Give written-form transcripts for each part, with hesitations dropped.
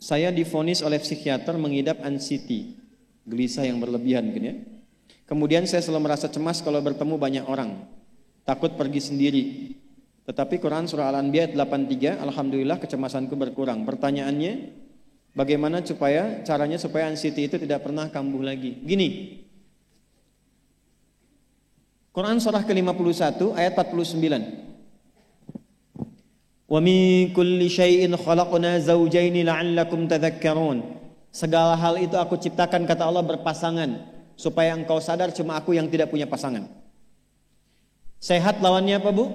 Saya divonis oleh psikiater mengidap anxiety, gelisah yang berlebihan mungkin ya. Kemudian saya selalu merasa cemas kalau bertemu banyak orang, takut pergi sendiri. Tetapi Quran surah Al-Anbiya 83, alhamdulillah kecemasanku berkurang. Pertanyaannya, bagaimana caranya supaya anxiety itu tidak pernah kambuh lagi? Gini, Quran surah ke-51 ayat 49. Wa min kulli syai'in khalaqna zawjaini la'allakum tadhakkarun. Segala hal itu aku ciptakan, kata Allah, berpasangan supaya engkau sadar cuma aku yang tidak punya pasangan. Sehat lawannya apa, Bu?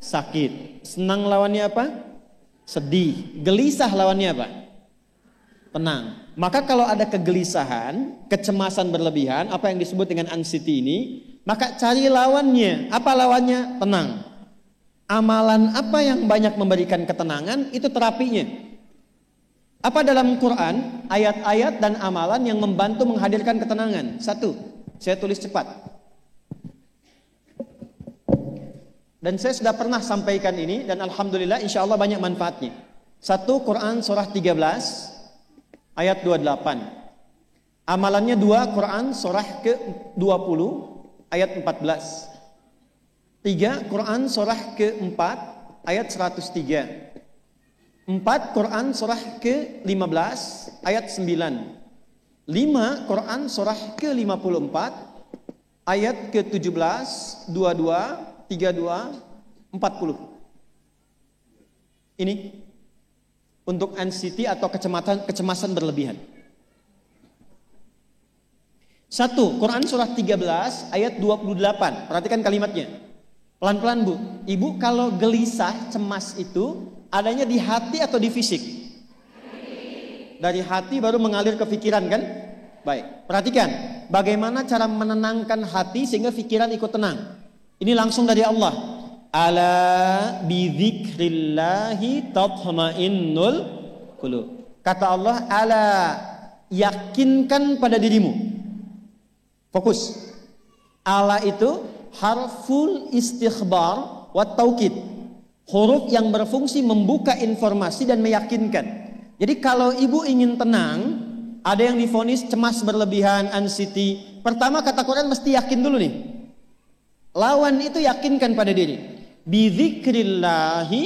Sakit. Senang lawannya apa? Sedih. Gelisah lawannya apa? Tenang. Maka kalau ada kegelisahan, kecemasan berlebihan, apa yang disebut dengan anxiety ini, maka cari lawannya. Apa lawannya? Tenang. Amalan apa yang banyak memberikan ketenangan, itu terapinya. Apa dalam Quran, ayat-ayat dan amalan yang membantu menghadirkan ketenangan? Satu, saya tulis cepat. Dan saya sudah pernah sampaikan ini, dan alhamdulillah insya Allah banyak manfaatnya. Satu, Quran surah 13 ayat 28. Amalannya dua, Quran surah ke-20 ayat 14. Tiga, Quran surah ke-4 ayat 103. 4, Quran surah ke-15 ayat 9. 5, Quran surah ke-54 ayat ke-17, 22, 32, 40. Ini untuk anxiety atau kecemasan berlebihan. 1, Quran surah 13 ayat 28. Perhatikan kalimatnya. Pelan-pelan, Bu. Ibu kalau gelisah, cemas itu adanya di hati atau di fisik? Dari hati baru mengalir ke pikiran kan? Baik, perhatikan bagaimana cara menenangkan hati sehingga pikiran ikut tenang. Ini langsung dari Allah. Ala bidzikrillahi tatma'innul qulub. Kata Allah, ala, yakinkan pada dirimu. Fokus. Ala itu harful istikhbar wa taukid. Huruf yang berfungsi membuka informasi dan meyakinkan. Jadi kalau ibu ingin tenang, ada yang divonis cemas berlebihan, anxiety. Pertama kata Quran mesti yakin dulu nih. Lawan itu yakinkan pada diri. Bidzikrillahi,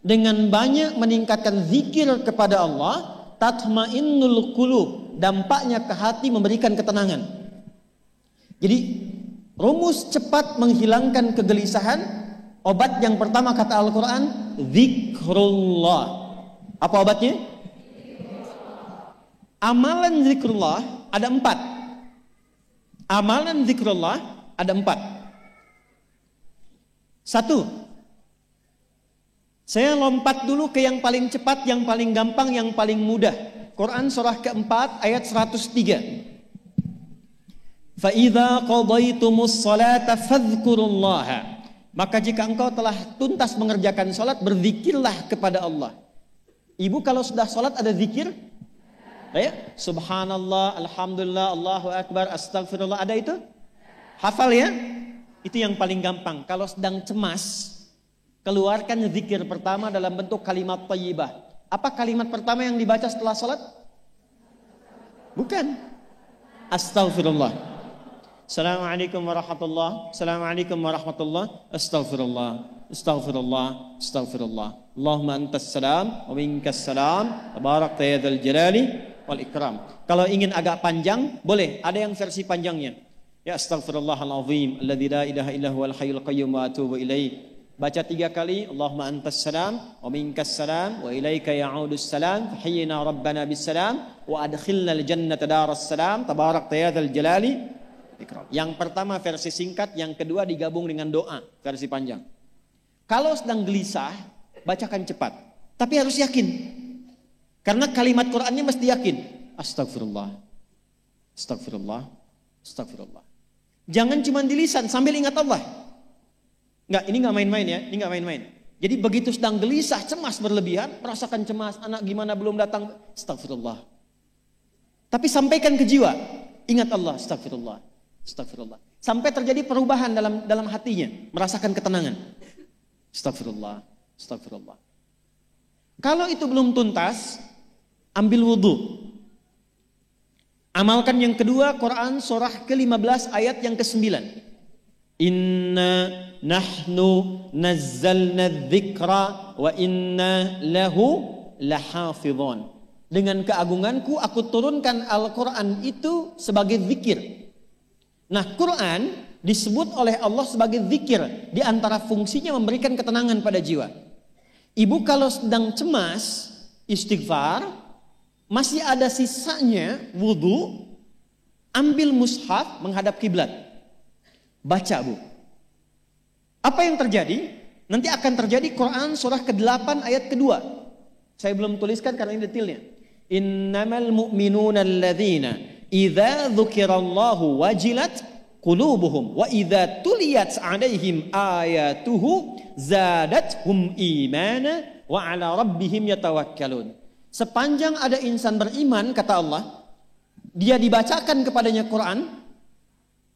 dengan banyak meningkatkan zikir kepada Allah, tatmainnul qulub, dampaknya ke hati memberikan ketenangan. Jadi rumus cepat menghilangkan kegelisahan, obat yang pertama kata Al-Quran, zikrullah. Apa obatnya? Amalan zikrullah ada 4. Amalan zikrullah ada 4. 1, saya lompat dulu ke yang paling cepat, yang paling gampang, yang paling mudah. Quran surah ke-4 ayat 103. فَإِذَا قَضَيْتُمُ الصَّلَاةَ فَاذْكُرُوا اللَّهَ. Maka jika engkau telah tuntas mengerjakan salat, berzikirlah kepada Allah. Ibu kalau sudah salat ada zikir? Ya? Subhanallah, alhamdulillah, Allahu akbar, astagfirullah, ada itu? Hafal ya? Itu yang paling gampang. Kalau sedang cemas, keluarkan zikir pertama dalam bentuk kalimat thayyibah. Apa kalimat pertama yang dibaca setelah salat? Bukan. Astagfirullah. Assalamualaikum warahmatullah. Assalamualaikum warahmatullah. Astaghfirullah. Astaghfirullah. Astaghfirullah. Allahumma antas salam wa minkas salam. Tabarakta ya dzal jalali wal ikram. Kalau ingin agak panjang, boleh. Ada yang versi panjangnya. Ya astaghfirullahalazim alladzi la ilaha illa huwal hayyul qayyum wa atubu ilaih. Baca 3 kali. Allahumma antas salam wa minkas salam wa ilaika ya'udus salam. Fahayyina rabbana bis salam wa adkhilna al jannata daras salam. Tabarakta ya dzal jalali. Yang pertama versi singkat, yang kedua digabung dengan doa versi panjang. Kalau sedang gelisah, bacakan cepat, tapi harus yakin. Karena kalimat Qur'annya mesti yakin. Astagfirullah. Astagfirullah. Astagfirullah. Jangan cuma di lisan sambil ingat Allah. Enggak, ini enggak main-main ya, ini enggak main-main. Jadi begitu sedang gelisah, cemas berlebihan, merasakan cemas, anak gimana belum datang, astagfirullah. Tapi sampaikan ke jiwa, ingat Allah, astagfirullah. Astagfirullah. Sampai terjadi perubahan dalam hatinya, merasakan ketenangan. Astagfirullah, astagfirullah. Kalau itu belum tuntas, ambil wudhu. Amalkan yang kedua, Quran surah ke-15 ayat yang ke-9. Inna nahnu nazzalna dzikra wa inna lahu lahafidhun. Dengan keagunganku aku turunkan Al-Quran itu sebagai zikir. Nah, Quran disebut oleh Allah sebagai zikir. Di antara fungsinya memberikan ketenangan pada jiwa. Ibu kalau sedang cemas, istighfar, masih ada sisanya wudhu, ambil mushaf menghadap kiblat. Baca, Bu. Apa yang terjadi? Nanti akan terjadi Quran surah ke-8 ayat kedua. Saya belum tuliskan karena ini detailnya. Innamal mu'minuna alladzina idza dzukirallahu wajilat qulubuhum wa idza tuliyat 'alaihim ayatuhu zadatuhum imana wa 'ala rabbihim yatawakkalun. Sepanjang ada insan beriman, kata Allah, dia dibacakan kepadanya Quran,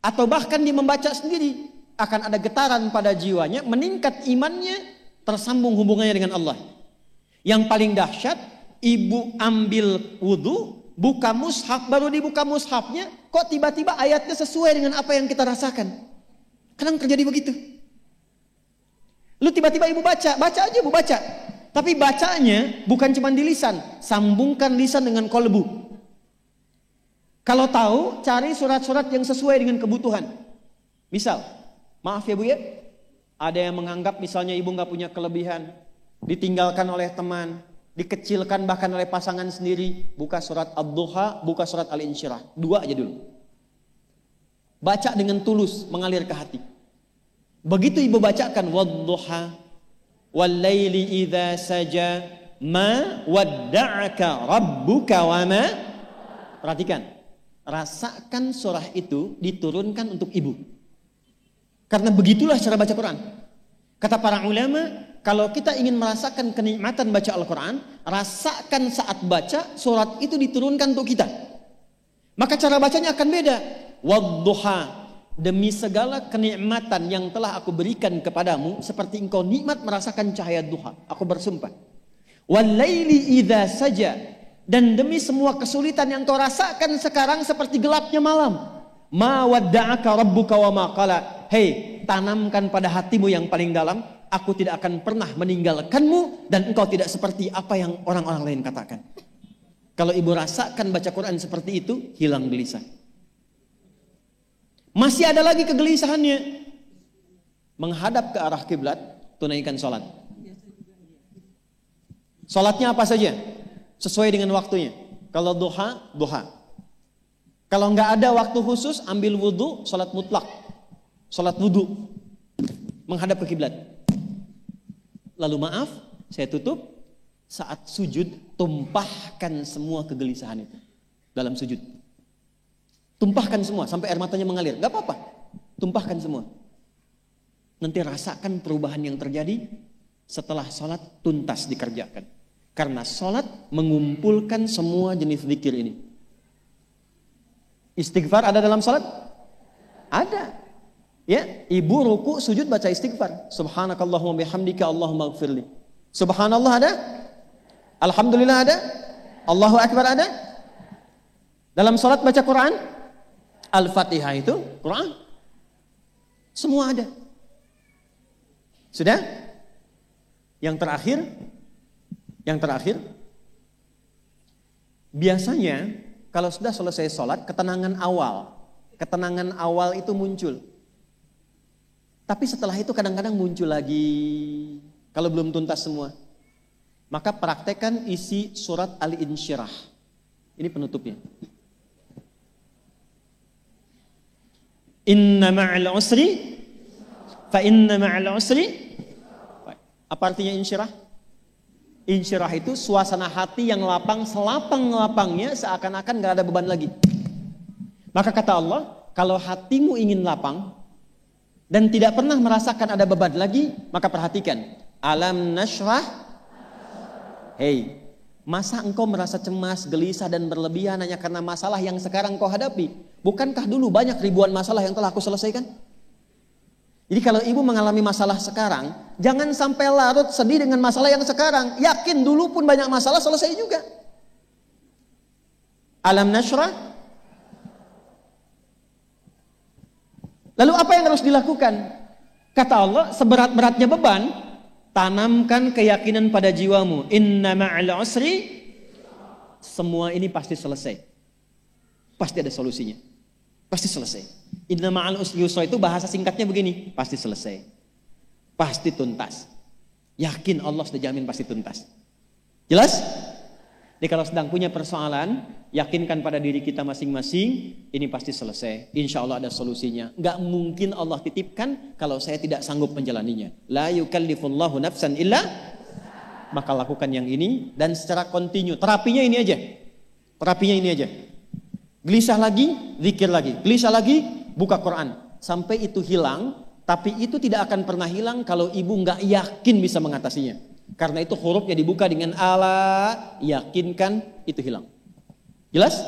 atau bahkan dia membaca sendiri, akan ada getaran pada jiwanya, meningkat imannya, tersambung hubungannya dengan Allah. Yang paling dahsyat, ibu ambil wudhu, buka mushaf, baru dibuka mushafnya, kok tiba-tiba ayatnya sesuai dengan apa yang kita rasakan. Kadang terjadi begitu. Lu tiba-tiba ibu baca aja ibu baca. Tapi bacanya bukan cuma di lisan, sambungkan lisan dengan kolbu. Kalau tahu, cari surat-surat yang sesuai dengan kebutuhan. Misal, maaf ya Bu ya, ada yang menganggap misalnya ibu nggak punya kelebihan, ditinggalkan oleh teman, dikecilkan bahkan oleh pasangan sendiri, buka surat Ad-Duha, buka surat Al-Insyirah, 2 aja dulu. Baca dengan tulus, mengalir ke hati. Begitu ibu bacakan Wad-Duha wal-laili idza saja ma wadda'aka rabbuka wa ma. Perhatikan, rasakan surah itu diturunkan untuk ibu. Karena begitulah cara baca Quran. Kata para ulama, kalau kita ingin merasakan kenikmatan baca Al-Quran, rasakan saat baca surat itu diturunkan untuk kita. Maka cara bacanya akan beda. Wadduha, demi segala kenikmatan yang telah aku berikan kepadamu, seperti engkau nikmat merasakan cahaya duha, aku bersumpah. Wal-laili idza saja, dan demi semua kesulitan yang kau rasakan sekarang seperti gelapnya malam. Ma wadda'aka rabbuka wa ma qala. Hei, tanamkan pada hatimu yang paling dalam, aku tidak akan pernah meninggalkanmu dan engkau tidak seperti apa yang orang-orang lain katakan. Kalau ibu rasakan baca Quran seperti itu, hilang gelisah. Masih ada lagi kegelisahannya, menghadap ke arah kiblat, tunaikan sholat. Sholatnya apa saja? Sesuai dengan waktunya. Kalau duha, duha. Kalau nggak ada waktu khusus, ambil wudhu, sholat mutlak. Sholat wudhu, menghadap ke kiblat. Lalu maaf, saya tutup. Saat sujud, tumpahkan semua kegelisahan itu dalam sujud. Tumpahkan semua sampai air matanya mengalir. Gak apa-apa, tumpahkan semua. Nanti rasakan perubahan yang terjadi setelah sholat tuntas dikerjakan. Karena sholat mengumpulkan semua jenis zikir ini. Istighfar ada dalam sholat? Ada. Ya, ibu ruku sujud baca istighfar. Subhanakallahumma bihamdika Allahumma gfirli. Subhanallah ada? Alhamdulillah ada? Allahu Akbar ada? Dalam sholat baca Quran? Al-Fatihah itu Quran. Semua ada. Sudah? Yang terakhir, biasanya kalau sudah selesai sholat, ketenangan awal itu muncul. Tapi setelah itu kadang-kadang muncul lagi, kalau belum tuntas semua. Maka praktekkan isi surat Al-Insyirah. Ini penutupnya. Inna ma'al usri fa inna ma'al usri. Apa artinya insyirah? Insyirah itu suasana hati yang lapang, selapang-lapangnya seakan-akan gak ada beban lagi. Maka kata Allah, kalau hatimu ingin lapang dan tidak pernah merasakan ada beban lagi, maka perhatikan. Alam nashrah. Hei, masa engkau merasa cemas, gelisah dan berlebihan hanya karena masalah yang sekarang kau hadapi? Bukankah dulu banyak ribuan masalah yang telah aku selesaikan? Jadi kalau ibu mengalami masalah sekarang, jangan sampai larut sedih dengan masalah yang sekarang. Yakin dulu pun banyak masalah selesai juga. Alam nashrah. Lalu apa yang harus dilakukan? Kata Allah, seberat-beratnya beban, tanamkan keyakinan pada jiwamu. Inna ma'al usri, semua ini pasti selesai. Pasti ada solusinya. Pasti selesai. Inna ma'al usri yusra itu bahasa singkatnya begini, pasti selesai. Pasti tuntas. Yakin Allah sudah jamin pasti tuntas. Jelas? Jadi kalau sedang punya persoalan, yakinkan pada diri kita masing-masing, ini pasti selesai. Insya Allah ada solusinya. Gak mungkin Allah titipkan kalau saya tidak sanggup menjalaninya. La yukallifullahu nafsan illa, maka lakukan yang ini dan secara kontinu. Terapinya ini aja. Terapinya ini aja. Gelisah lagi, zikir lagi. Gelisah lagi, buka Quran. Sampai itu hilang, tapi itu tidak akan pernah hilang kalau ibu gak yakin bisa mengatasinya. Karena itu hurufnya dibuka dengan ala, yakinkan, itu hilang. Jelas?